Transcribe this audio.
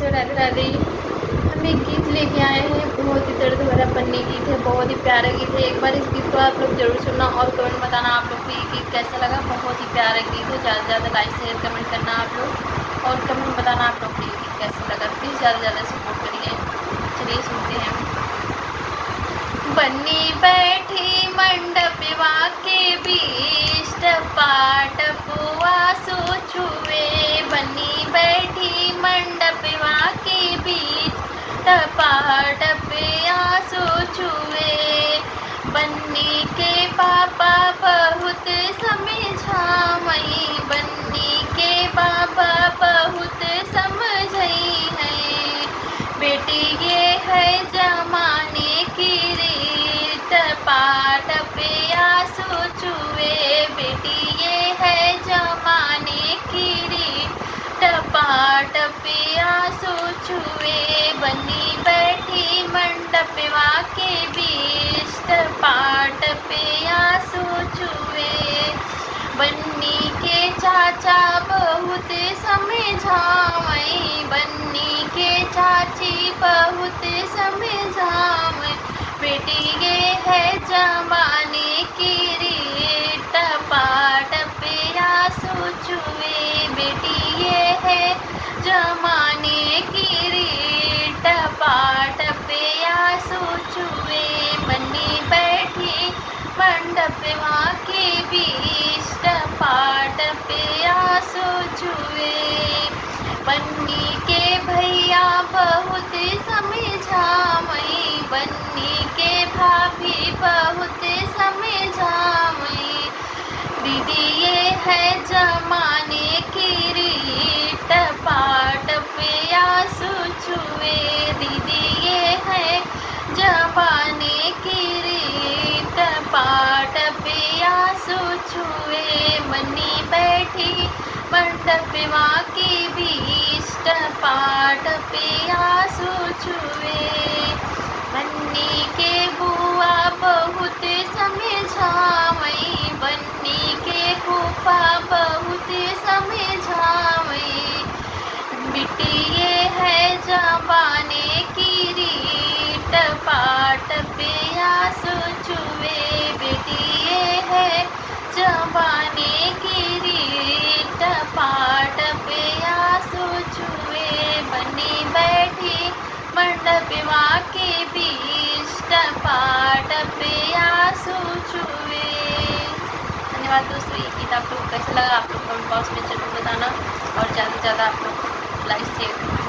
से राधे राधे। हम एक गीत लेके आए हैं, बहुत ही दर्द भरा पन्नी गीत है, बहुत ही प्यारा गीत है। एक बार इस गीत को आप लोग जरूर सुनना और कमेंट बताना आप लोग को ये गीत कैसा लगा। बहुत ही प्यारा गीत है, ज़्यादा से ज़्यादा लाइक शेयर कमेंट करना आप लोग और कमेंट बताना आप लोग को ये गीत कैसा लगा। प्लीज़ ज़्यादा से ज़्यादा सपोर्ट करिए। चलिए सुनते हैं। बन्नी बैठी मंडपवा के बीच, टपा छुए। बन्नी बैठी मंडपवा के बीच, टपा छुए। बन्नी के पापा बहुत समझावई, बन्नी के पापा बहुत समझई है। बेटी ये है जमाने की रीत, पाट पे आंसू छुए। बेटी ये है जमाने की रीत, पाट पे आंसू छुए। बन्नी बैठी मंडपवा के बीच, पाट पे आंसू छुए। बन्नी के चाचा बहुत समझावई, बन्नी के चाची बहुत समझावई। बेटी ये है जमाने की रीत, पाट पे आंसू छुए। बेटी ये है जमाने की रीत, पाट पे आंसू छुए। बन्नी बैठी मंडपवा के बीच, पाट पे आंसू छुए। बन्नी के भैया बहुत समझावई, बन्नी के भाभी बहुत समझावई। दीदी ये है जमाने की रीत, पाट पे आंसू छुए। दीदी ये है जमाने की रीत, पाट पे आंसू छुए। बन्नी बैठी मंडपवा के बीच, पाट पे आंसू छुए। बन्नी के बुआ बहुत समझावई, बन्नी के फूफा बहुत समझावई। बेटी ये है जमाने की रीत, पाट पे आंसू छुए। बेटी ये है जमाने की रीत, पाट पे आंसू छुए। बन्नी बैठी मंडपवा के बीच, पाट पे आंसू छुए। धन्यवाद दोस्तों। ये गीत आप लोग को कैसा लगा आप लोग कमेंट बॉक्स में जरूर बताना और ज़्यादा से ज़्यादा आप लोग लाइक शेयर